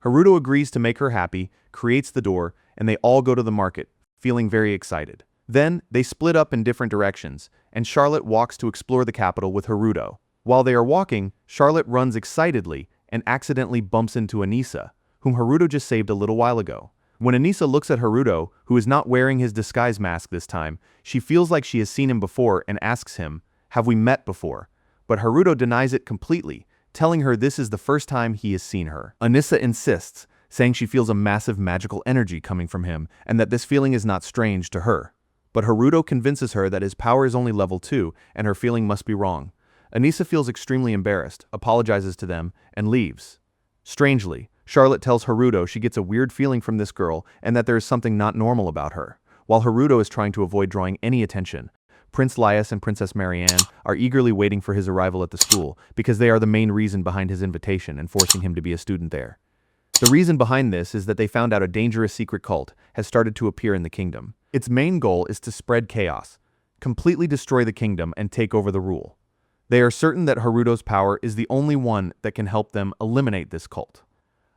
Haruto agrees to make her happy, creates the door, and they all go to the market, feeling very excited. Then, they split up in different directions, and Charlotte walks to explore the capital with Haruto. While they are walking, Charlotte runs excitedly and accidentally bumps into Anissa, whom Haruto just saved a little while ago. When Anissa looks at Haruto, who is not wearing his disguise mask this time, she feels like she has seen him before and asks him, "Have we met before?" But Haruto denies it completely, telling her this is the first time he has seen her. Anissa insists, saying she feels a massive magical energy coming from him and that this feeling is not strange to her. But Haruto convinces her that his power is only level 2 and her feeling must be wrong. Anissa feels extremely embarrassed, apologizes to them, and leaves. Strangely, Charlotte tells Haruto she gets a weird feeling from this girl and that there is something not normal about her. While Haruto is trying to avoid drawing any attention, Prince Laius and Princess Marianne are eagerly waiting for his arrival at the school because they are the main reason behind his invitation and forcing him to be a student there. The reason behind this is that they found out a dangerous secret cult has started to appear in the kingdom. Its main goal is to spread chaos, completely destroy the kingdom, and take over the rule. They are certain that Haruto's power is the only one that can help them eliminate this cult.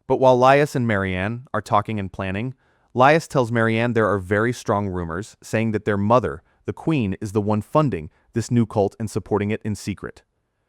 But while Laius and Marianne are talking and planning, Laius tells Marianne there are very strong rumors saying that their mother, the queen, is the one funding this new cult and supporting it in secret.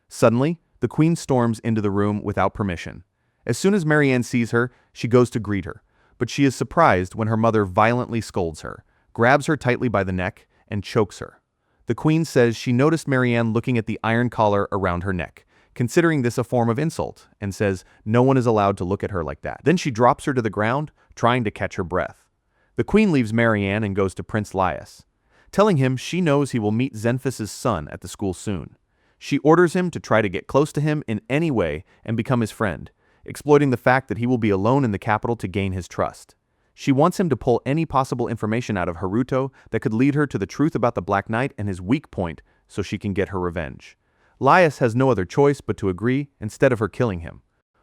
Suddenly, the queen storms into the room without permission. As soon as Marianne sees her, she goes to greet her, but she is surprised when her mother violently scolds her, grabs her tightly by the neck, and chokes her. The queen says she noticed Marianne looking at the iron collar around her neck, considering this a form of insult, and says no one is allowed to look at her like that. Then she drops her to the ground, trying to catch her breath. The queen leaves Marianne and goes to Prince Laius, telling him she knows he will meet Xenphus' son at the school soon. She orders him to try to get close to him in any way and become his friend, exploiting the fact that he will be alone in the capital to gain his trust. She wants him to pull any possible information out of Haruto that could lead her to the truth about the Black Knight and his weak point so she can get her revenge. Laius has no other choice but to agree instead of her killing him.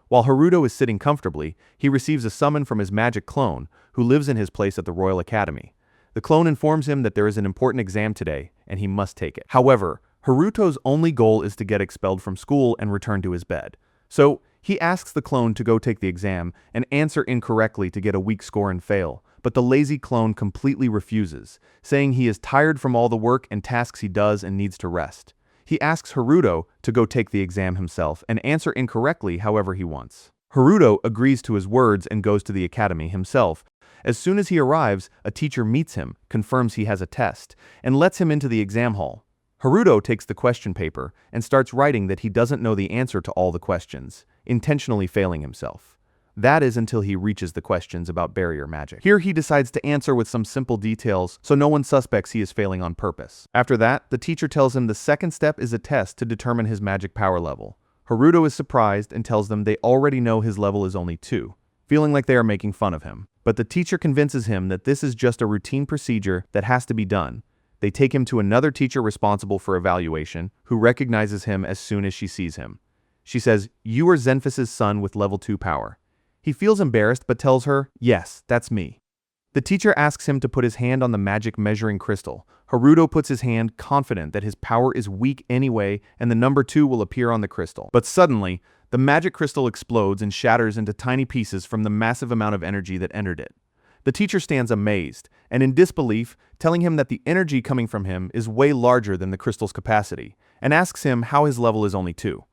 While Haruto is sitting comfortably, he receives a summon from his magic clone, who lives in his place at the Royal Academy. The clone informs him that there is an important exam today, and he must take it. However, Haruto's only goal is to get expelled from school and return to his bed. So, he asks the clone to go take the exam and answer incorrectly to get a weak score and fail, but the lazy clone completely refuses, saying he is tired from all the work and tasks he does and needs to rest. He asks Haruto to go take the exam himself and answer incorrectly however he wants. Haruto agrees to his words and goes to the academy himself. As soon as he arrives, a teacher meets him, confirms he has a test, and lets him into the exam hall. Haruto takes the question paper and starts writing that he doesn't know the answer to all the questions, intentionally failing himself. That is until he reaches the questions about barrier magic. Here he decides to answer with some simple details so no one suspects he is failing on purpose. After that, the teacher tells him the second step is a test to determine his magic power level. Haruto is surprised and tells them they already know his level is only 2, feeling like they are making fun of him. But the teacher convinces him that this is just a routine procedure that has to be done. They take him to another teacher responsible for evaluation, who recognizes him as soon as she sees him. She says, "You are Xenphus' son with level 2 power." He feels embarrassed but tells her, "Yes, that's me." The teacher asks him to put his hand on the magic measuring crystal. Haruto puts his hand, confident that his power is weak anyway and the number 2 will appear on the crystal. But suddenly, the magic crystal explodes and shatters into tiny pieces from the massive amount of energy that entered it. The teacher stands amazed and in disbelief, telling him that the energy coming from him is way larger than the crystal's capacity, and asks him how his level is only 2.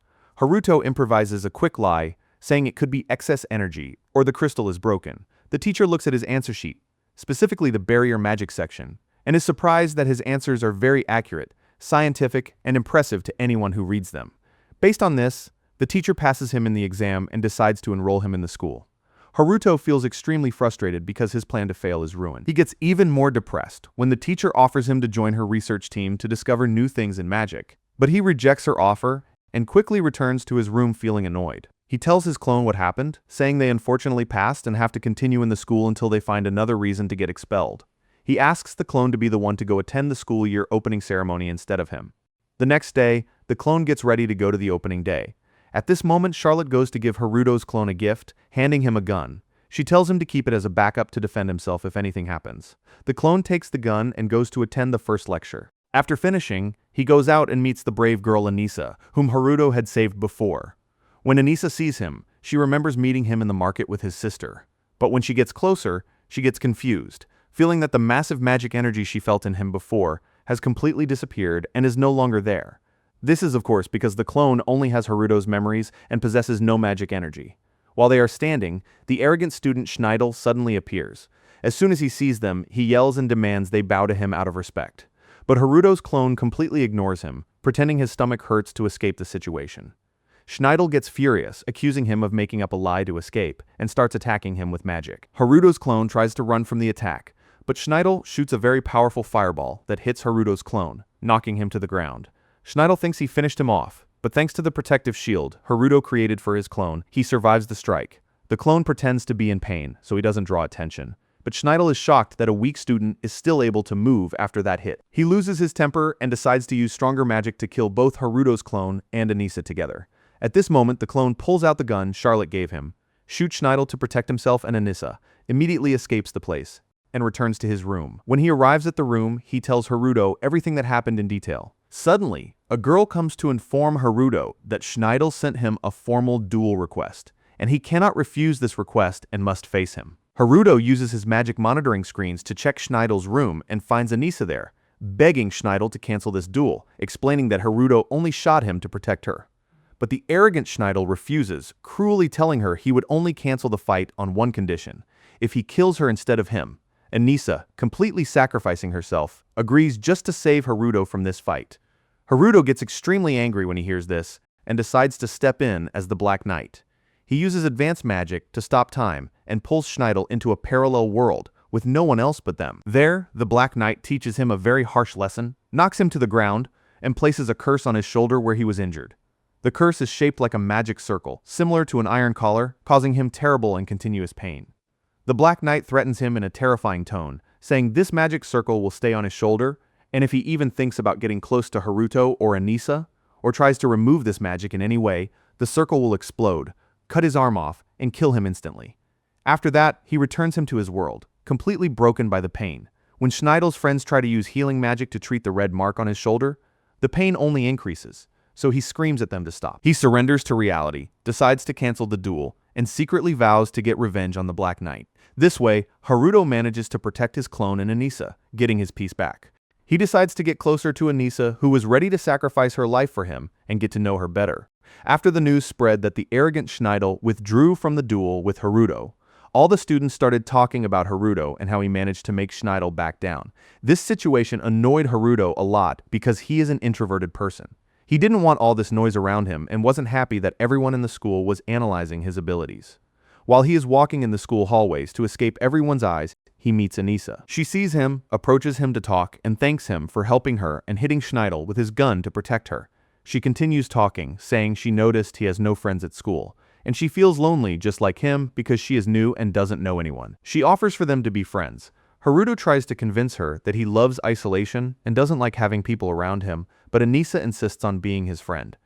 Haruto improvises a quick lie, saying it could be excess energy or the crystal is broken. The teacher looks at his answer sheet, specifically the barrier magic section, and is surprised that his answers are very accurate, scientific, and impressive to anyone who reads them. Based on this, the teacher passes him in the exam and decides to enroll him in the school. Haruto feels extremely frustrated because his plan to fail is ruined. He gets even more depressed when the teacher offers him to join her research team to discover new things in magic. But he rejects her offer and quickly returns to his room feeling annoyed. He tells his clone what happened, saying they unfortunately passed and have to continue in the school until they find another reason to get expelled. He asks the clone to be the one to go attend the school year opening ceremony instead of him. The next day, the clone gets ready to go to the opening day. At this moment, Charlotte goes to give Haruto's clone a gift, handing him a gun. She tells him to keep it as a backup to defend himself if anything happens. The clone takes the gun and goes to attend the first lecture. After finishing, he goes out and meets the brave girl Anisa, whom Haruto had saved before. When Anisa sees him, she remembers meeting him in the market with his sister. But when she gets closer, she gets confused, feeling that the massive magic energy she felt in him before has completely disappeared and is no longer there. This is, of course, because the clone only has Haruto's memories and possesses no magic energy. While they are standing, the arrogant student Schneidel suddenly appears. As soon as he sees them, he yells and demands they bow to him out of respect. But Haruto's clone completely ignores him, pretending his stomach hurts to escape the situation. Schneidel gets furious, accusing him of making up a lie to escape, and starts attacking him with magic. Haruto's clone tries to run from the attack, but Schneidel shoots a very powerful fireball that hits Haruto's clone, knocking him to the ground. Schneidel thinks he finished him off, but thanks to the protective shield Haruto created for his clone, he survives the strike. The clone pretends to be in pain, so he doesn't draw attention. But Schneidel is shocked that a weak student is still able to move after that hit. He loses his temper and decides to use stronger magic to kill both Haruto's clone and Anisa together. At this moment, the clone pulls out the gun Charlotte gave him, shoots Schneidel to protect himself, and Anisa immediately escapes the place and returns to his room. When he arrives at the room, he tells Haruto everything that happened in detail. Suddenly, a girl comes to inform Haruto that Schneidel sent him a formal duel request, and he cannot refuse this request and must face him. Haruto uses his magic monitoring screens to check Schneidel's room and finds Anisa there, begging Schneidel to cancel this duel, explaining that Haruto only shot him to protect her. But the arrogant Schneidel refuses, cruelly telling her he would only cancel the fight on one condition: if he kills her instead of him. Anisa, completely sacrificing herself, agrees just to save Haruto from this fight. Haruto gets extremely angry when he hears this, and decides to step in as the Black Knight. He uses advanced magic to stop time and pulls Schneidel into a parallel world with no one else but them. There, the Black Knight teaches him a very harsh lesson, knocks him to the ground, and places a curse on his shoulder where he was injured. The curse is shaped like a magic circle, similar to an iron collar, causing him terrible and continuous pain. The Black Knight threatens him in a terrifying tone, saying this magic circle will stay on his shoulder, and if he even thinks about getting close to Haruto or Anisa, or tries to remove this magic in any way, the circle will explode, cut his arm off, and kill him instantly. After that, he returns him to his world, completely broken by the pain. When Schneidel's friends try to use healing magic to treat the red mark on his shoulder, the pain only increases, so he screams at them to stop. He surrenders to reality, decides to cancel the duel, and secretly vows to get revenge on the Black Knight. This way, Haruto manages to protect his clone and Anisa, getting his peace back. He decides to get closer to Anisa, who was ready to sacrifice her life for him, and get to know her better. After the news spread that the arrogant Schneidel withdrew from the duel with Haruto, all the students started talking about Haruto and how he managed to make Schneidel back down. This situation annoyed Haruto a lot because he is an introverted person. He didn't want all this noise around him and wasn't happy that everyone in the school was analyzing his abilities. While he is walking in the school hallways to escape everyone's eyes, he meets Anisa. She sees him, approaches him to talk, and thanks him for helping her and hitting Schneidel with his gun to protect her. She continues talking, saying she noticed he has no friends at school, and she feels lonely just like him because she is new and doesn't know anyone. She offers for them to be friends. Haruto tries to convince her that he loves isolation and doesn't like having people around him, but Anisa insists on being his friend.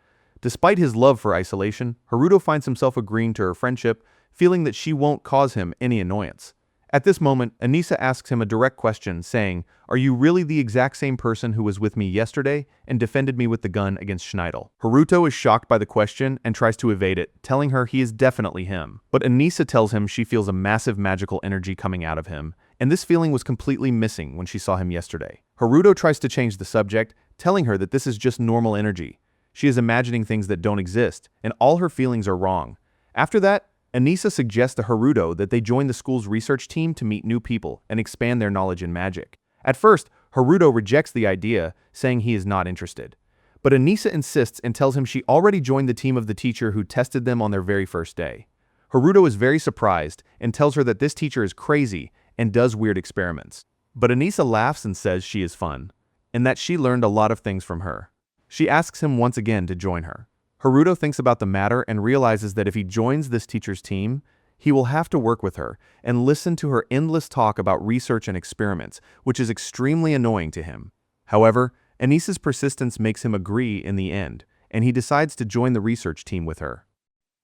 Despite his love for isolation, Haruto finds himself agreeing to her friendship, feeling that she won't cause him any annoyance. At this moment, Anisa asks him a direct question, saying, "Are you really the exact same person who was with me yesterday and defended me with the gun against Schneidel?" Haruto is shocked by the question and tries to evade it, telling her he is definitely him. But Anisa tells him she feels a massive magical energy coming out of him, and this feeling was completely missing when she saw him yesterday. Haruto tries to change the subject, telling her that this is just normal energy. She is imagining things that don't exist, and all her feelings are wrong. After that, Anisa suggests to Haruto that they join the school's research team to meet new people and expand their knowledge in magic. At first, Haruto rejects the idea, saying he is not interested. But Anisa insists and tells him she already joined the team of the teacher who tested them on their very first day. Haruto is very surprised and tells her that this teacher is crazy and does weird experiments. But Anisa laughs and says she is fun, and that she learned a lot of things from her. She asks him once again to join her. Haruto thinks about the matter and realizes that if he joins this teacher's team, he will have to work with her and listen to her endless talk about research and experiments, which is extremely annoying to him. However, Anisa's persistence makes him agree in the end, and he decides to join the research team with her.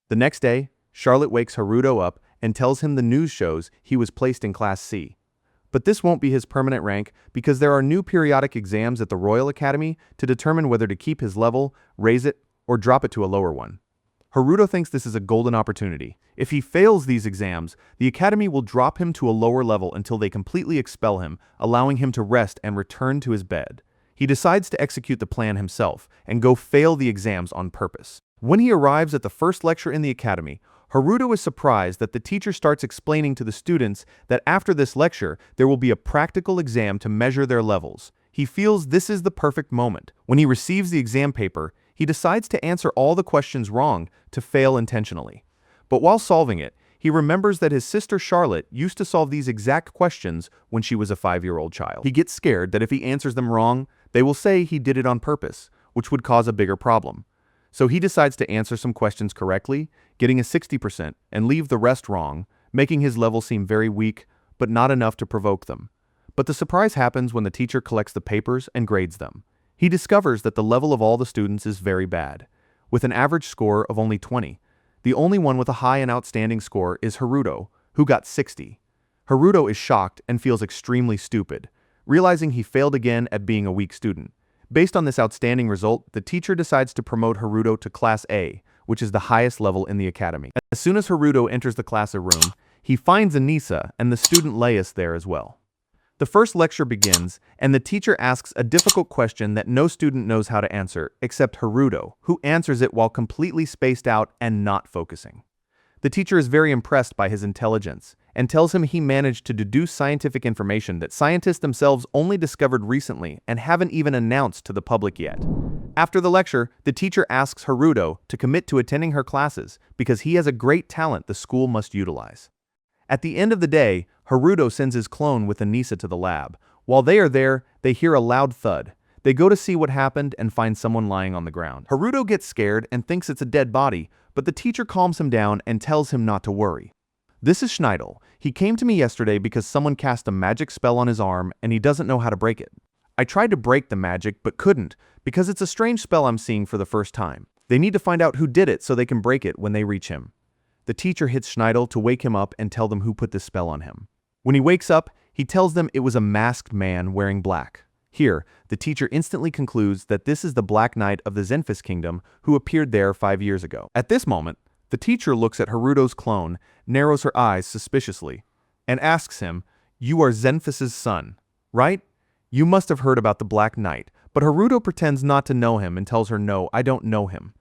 The next day, Charlotte wakes Haruto up and tells him the news shows he was placed in Class C. But this won't be his permanent rank because there are new periodic exams at the Royal Academy to determine whether to keep his level, raise it, or drop it to a lower one. Haruto thinks this is a golden opportunity. If he fails these exams, the Academy will drop him to a lower level until they completely expel him, allowing him to rest and return to his bed. He decides to execute the plan himself and go fail the exams on purpose. When he arrives at the first lecture in the Academy, Haruto is surprised that the teacher starts explaining to the students that after this lecture, there will be a practical exam to measure their levels. He feels this is the perfect moment. When he receives the exam paper, he decides to answer all the questions wrong to fail intentionally. But while solving it, he remembers that his sister Charlotte used to solve these exact questions when she was a 5-year-old child. He gets scared that if he answers them wrong, they will say he did it on purpose, which would cause a bigger problem. So he decides to answer some questions correctly, getting a 60%, and leave the rest wrong, making his level seem very weak, but not enough to provoke them. But the surprise happens when the teacher collects the papers and grades them. He discovers that the level of all the students is very bad, with an average score of only 20. The only one with a high and outstanding score is Haruto, who got 60. Haruto is shocked and feels extremely stupid, realizing he failed again at being a weak student. Based on this outstanding result, the teacher decides to promote Haruto to Class A, which is the highest level in the academy. As soon as Haruto enters the classroom, he finds Anisa and the student Laius there as well. The first lecture begins, and the teacher asks a difficult question that no student knows how to answer, except Haruto, who answers it while completely spaced out and not focusing. The teacher is very impressed by his intelligence, and tells him he managed to deduce scientific information that scientists themselves only discovered recently and haven't even announced to the public yet. After the lecture, the teacher asks Haruto to commit to attending her classes because he has a great talent the school must utilize. At the end of the day, Haruto sends his clone with Anisa to the lab. While they are there, they hear a loud thud. They go to see what happened and find someone lying on the ground. Haruto gets scared and thinks it's a dead body, but the teacher calms him down and tells him not to worry. This is Schneidel. He came to me yesterday because someone cast a magic spell on his arm and he doesn't know how to break it. I tried to break the magic but couldn't because it's a strange spell I'm seeing for the first time. They need to find out who did it so they can break it when they reach him. The teacher hits Schneidel to wake him up and tell them who put this spell on him. When he wakes up, he tells them it was a masked man wearing black. Here, the teacher instantly concludes that this is the Black Knight of the Zenfis Kingdom who appeared there 5 years ago. At this moment, the teacher looks at Haruto's clone, narrows her eyes suspiciously, and asks him, "You are Zenfis' son, right? You must have heard about the Black Knight," but Haruto pretends not to know him and tells her, "No, I don't know him."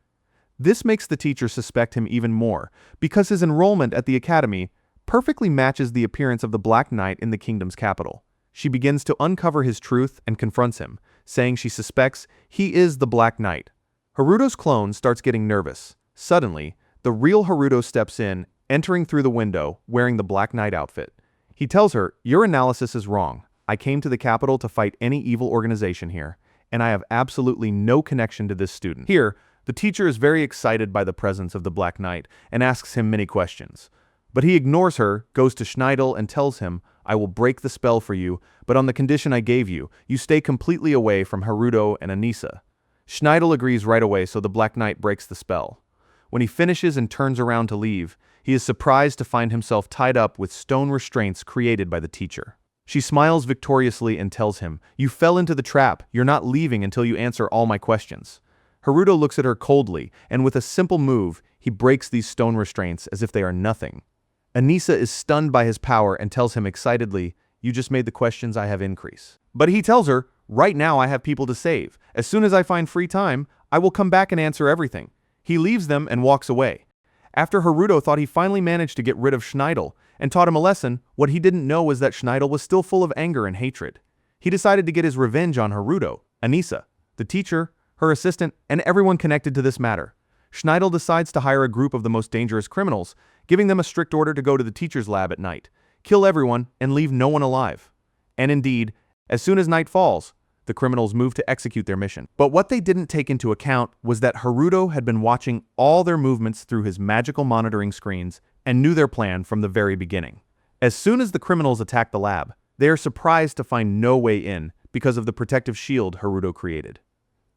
This makes the teacher suspect him even more, because his enrollment at the academy perfectly matches the appearance of the Black Knight in the kingdom's capital. She begins to uncover his truth and confronts him, saying she suspects he is the Black Knight. Haruto's clone starts getting nervous. Suddenly, the real Haruto steps in, entering through the window, wearing the Black Knight outfit. He tells her, "Your analysis is wrong. I came to the capital to fight any evil organization here, and I have absolutely no connection to this student." Here, the teacher is very excited by the presence of the Black Knight and asks him many questions. But he ignores her, goes to Schneidel and tells him, "I will break the spell for you, but on the condition I gave you, you stay completely away from Haruto and Anisa." Schneidel agrees right away, so the Black Knight breaks the spell. When he finishes and turns around to leave, he is surprised to find himself tied up with stone restraints created by the teacher. She smiles victoriously and tells him, "You fell into the trap. You're not leaving until you answer all my questions." Haruto looks at her coldly, and with a simple move, he breaks these stone restraints as if they are nothing. Anisa is stunned by his power and tells him excitedly, "You just made the questions I have increase." But he tells her, "Right now I have people to save. As soon as I find free time, I will come back and answer everything. He leaves them and walks away. After Haruto thought he finally managed to get rid of Schneidel and taught him a lesson, what he didn't know was that Schneidel was still full of anger and hatred. He decided to get his revenge on Haruto, Anisa, the teacher, her assistant, and everyone connected to this matter. Schneidel decides to hire a group of the most dangerous criminals, giving them a strict order to go to the teacher's lab at night, kill everyone, and leave no one alive. And indeed, as soon as night falls, the criminals move to execute their mission. But what they didn't take into account was that Haruto had been watching all their movements through his magical monitoring screens and knew their plan from the very beginning. As soon as the criminals attack the lab, they are surprised to find no way in because of the protective shield Haruto created.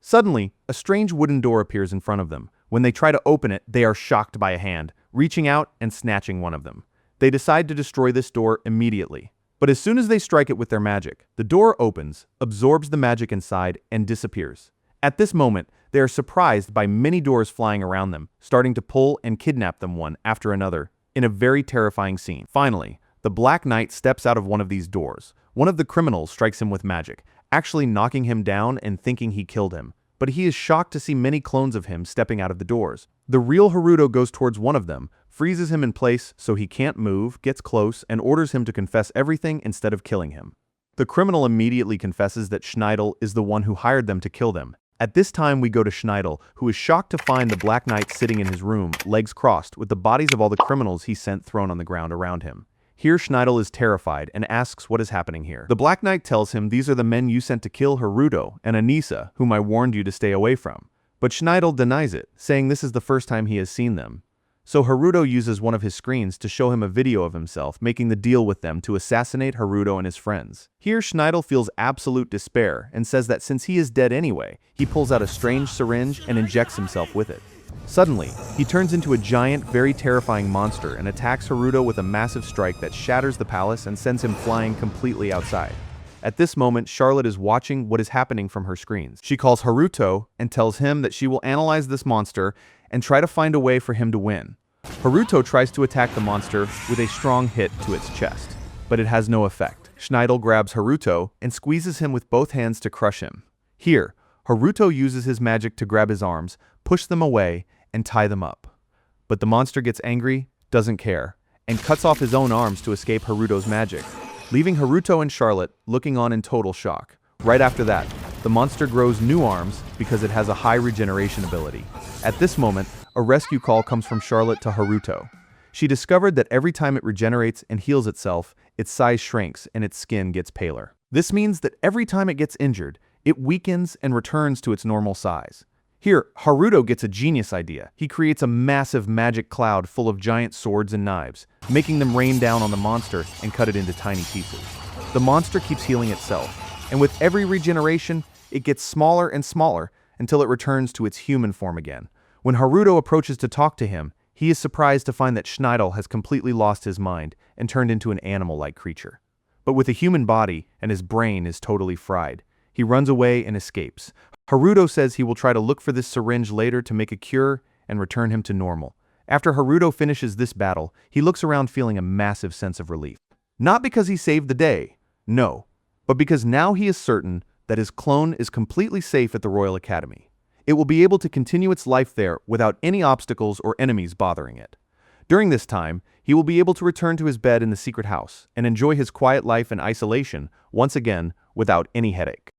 Suddenly, a strange wooden door appears in front of them. When they try to open it, they are shocked by a hand, reaching out and snatching one of them. They decide to destroy this door immediately. But as soon as they strike it with their magic, the door opens, absorbs the magic inside, and disappears. At this moment, they are surprised by many doors flying around them, starting to pull and kidnap them one after another, in a very terrifying scene. Finally, the Black Knight steps out of one of these doors. One of the criminals strikes him with magic, actually knocking him down and thinking he killed him. But he is shocked to see many clones of him stepping out of the doors. The real Haruto goes towards one of them, freezes him in place so he can't move, gets close, and orders him to confess everything instead of killing him. The criminal immediately confesses that Schneidel is the one who hired them to kill them. At this time we go to Schneidel, who is shocked to find the Black Knight sitting in his room, legs crossed, with the bodies of all the criminals he sent thrown on the ground around him. Here Schneidel is terrified and asks what is happening here. The Black Knight tells him these are the men you sent to kill Haruto and Anisa, whom I warned you to stay away from. But Schneidel denies it, saying this is the first time he has seen them. So Haruto uses one of his screens to show him a video of himself making the deal with them to assassinate Haruto and his friends. Here Schneidel feels absolute despair and says that since he is dead anyway, he pulls out a strange syringe and injects himself with it. Suddenly, he turns into a giant, very terrifying monster and attacks Haruto with a massive strike that shatters the palace and sends him flying completely outside. At this moment, Charlotte is watching what is happening from her screens. She calls Haruto and tells him that she will analyze this monster and try to find a way for him to win. Haruto tries to attack the monster with a strong hit to its chest, but it has no effect. Schneidel grabs Haruto and squeezes him with both hands to crush him. Here, Haruto uses his magic to grab his arms, push them away, and tie them up. But the monster gets angry, doesn't care, and cuts off his own arms to escape Haruto's magic, leaving Haruto and Charlotte looking on in total shock. Right after that, the monster grows new arms because it has a high regeneration ability. At this moment, a rescue call comes from Charlotte to Haruto. She discovered that every time it regenerates and heals itself, its size shrinks and its skin gets paler. This means that every time it gets injured, it weakens and returns to its normal size. Here, Haruto gets a genius idea. He creates a massive magic cloud full of giant swords and knives, making them rain down on the monster and cut it into tiny pieces. The monster keeps healing itself, and with every regeneration, it gets smaller and smaller until it returns to its human form again. When Haruto approaches to talk to him, he is surprised to find that Schneidel has completely lost his mind and turned into an animal-like creature. But with a human body, and his brain is totally fried, he runs away and escapes. Haruto says he will try to look for this syringe later to make a cure and return him to normal. After Haruto finishes this battle, he looks around feeling a massive sense of relief. Not because he saved the day, no, but because now he is certain that his clone is completely safe at the Royal Academy. It will be able to continue its life there without any obstacles or enemies bothering it. During this time, he will be able to return to his bed in the secret house and enjoy his quiet life in isolation once again without any headache.